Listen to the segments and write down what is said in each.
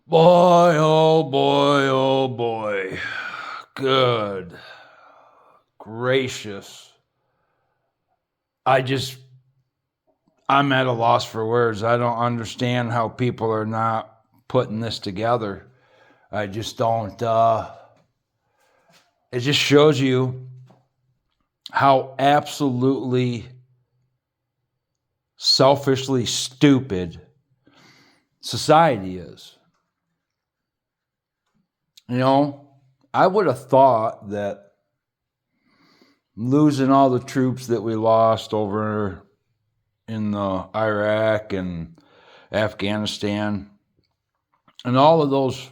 Boy, oh boy, oh boy. Good gracious. I'm at a loss for words. I don't understand how people are not putting this together. I just don't. It just shows you how absolutely selfishly stupid society is. You know, I would have thought that losing all the troops that we lost over in Iraq and Afghanistan and all of those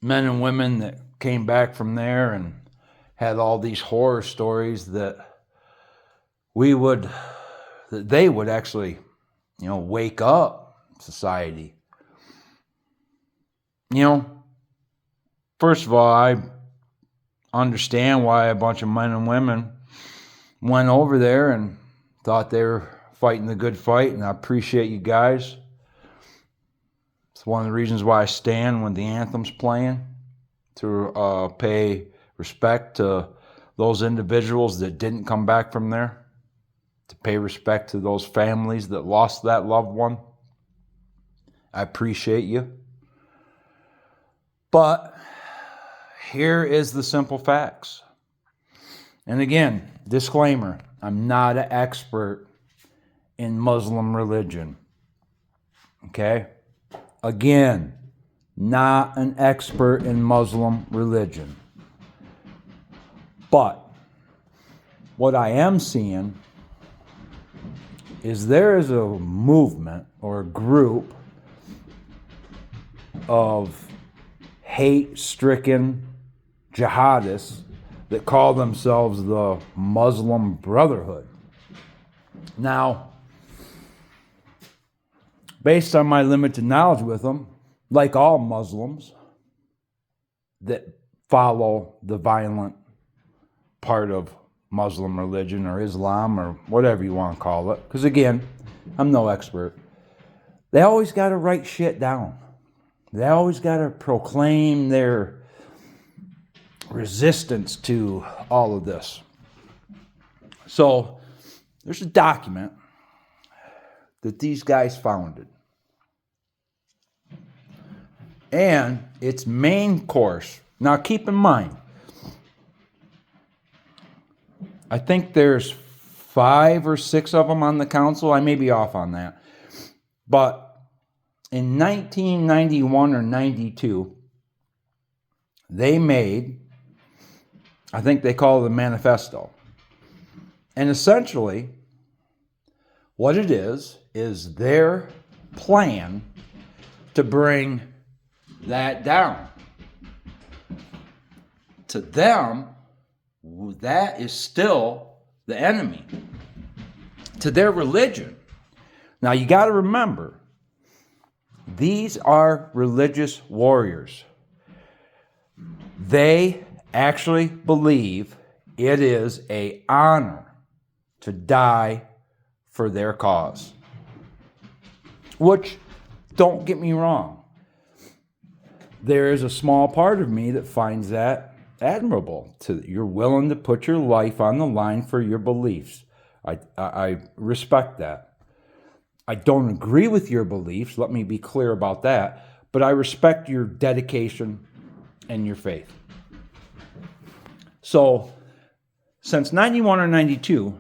men and women that came back from there and had all these horror stories that they would actually, wake up society. First of all, I understand why a bunch of men and women went over there and thought they were fighting the good fight, and I appreciate you guys. It's one of the reasons why I stand when the anthem's playing, to pay respect to those individuals that didn't come back from there, to pay respect to those families that lost that loved one. I appreciate you. But here is the simple facts. And again, disclaimer, I'm not an expert in Muslim religion. Okay? Again, not an expert in Muslim religion. But what I am seeing is there is a movement or a group of hate-stricken jihadists that call themselves the Muslim Brotherhood. Now, based on my limited knowledge with them, like all Muslims that follow the violent part of Muslim religion or Islam or whatever you want to call it, because again, I'm no expert, they always got to write shit down. They always got to proclaim their resistance to all of this. So there's a document that these guys founded. And its main course, now keep in mind, I think there's 5 or 6 of them on the council. I may be off on that. But in 1991 or 92, they made, I think they call it a manifesto. And essentially, what it is their plan to bring that down. To them, that is still the enemy. To their religion. Now you got to remember, these are religious warriors. They actually believe it is an honor to die for their cause. Which, don't get me wrong, there is a small part of me that finds that admirable. You're willing to put your life on the line for your beliefs. I respect that. I don't agree with your beliefs, let me be clear about that, but I respect your dedication and your faith. So, since 91 or 92,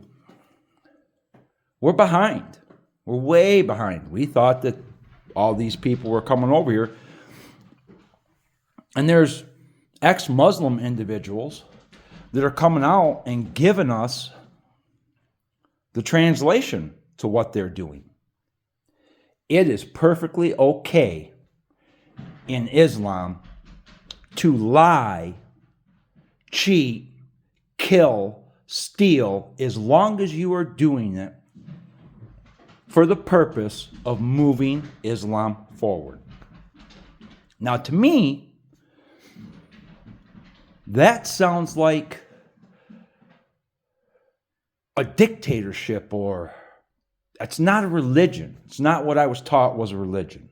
we're behind. We're way behind. We thought that all these people were coming over here. And there's ex-Muslim individuals that are coming out and giving us the translation to what they're doing. It is perfectly okay in Islam to lie, cheat, kill, steal, as long as you are doing it for the purpose of moving Islam forward. Now, to me, that sounds like a dictatorship, or it's not a religion. It's not what I was taught was a religion.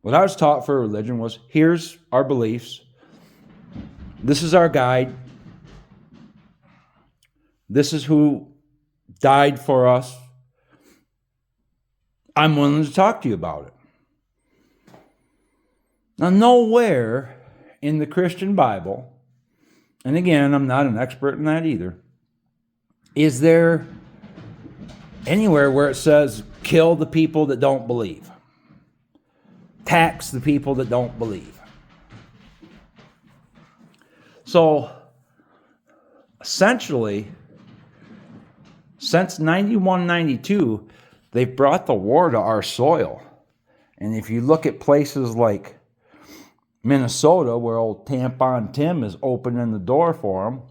What I was taught for religion was, here's our beliefs. This is our guide. This is who died for us. I'm willing to talk to you about it. Now, nowhere in the Christian Bible, and again, I'm not an expert in that either, is there anywhere where it says, kill the people that don't believe, tax the people that don't believe. So, essentially, since 91, 92, they've brought the war to our soil. And if you look at places like Minnesota, where old Tampon Tim is opening the door for them,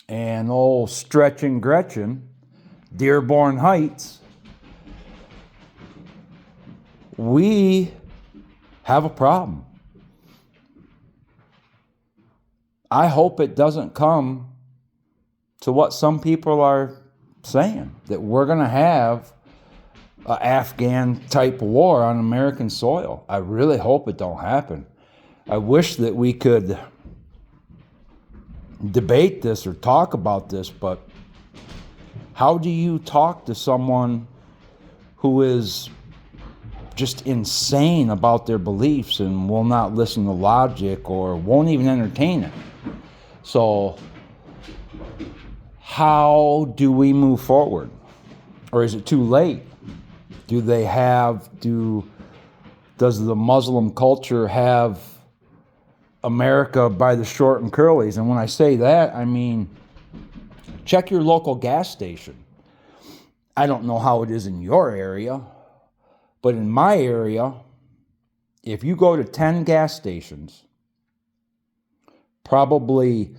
and old Stretch and Gretchen, Dearborn Heights, we have a problem. I hope it doesn't come to what some people are saying, that we're going to have an Afghan-type war on American soil. I really hope it don't happen. I wish that we could debate this or talk about this, but how do you talk to someone who is just insane about their beliefs and will not listen to logic or won't even entertain it? So, how do we move forward? Or is it too late? Does the Muslim culture have America by the short and curlies? And when I say that, I mean, check your local gas station. I don't know how it is in your area, but in my area, if you go to 10 gas stations, probably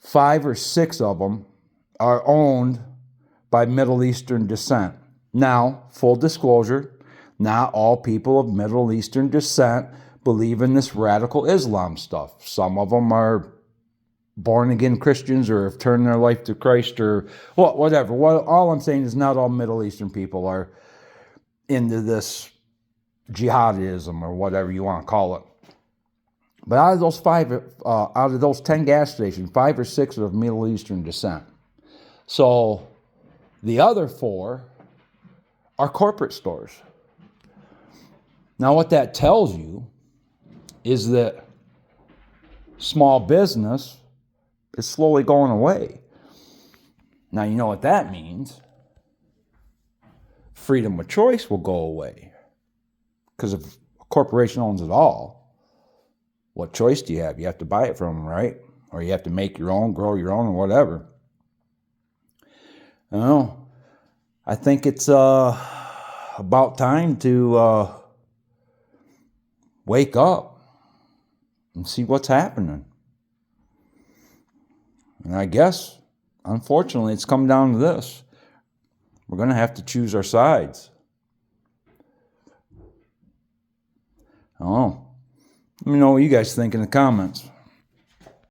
5 or 6 of them are owned by Middle Eastern descent. Now, full disclosure, not all people of Middle Eastern descent believe in this radical Islam stuff. Some of them are born-again Christians or have turned their life to Christ or whatever. All I'm saying is not all Middle Eastern people are into this jihadism or whatever you want to call it. But out of those 10 gas stations, 5 or 6 are of Middle Eastern descent. So the other 4 are corporate stores. Now what that tells you is that small business is slowly going away. Now you know what that means. Freedom of choice will go away. Because if a corporation owns it all, what choice do you have? You have to buy it from them, right? Or you have to make your own, grow your own, or whatever. I don't know. I think it's about time to wake up and see what's happening. And I guess, unfortunately, it's come down to this. We're going to have to choose our sides. I don't know. Let me know what you guys think in the comments.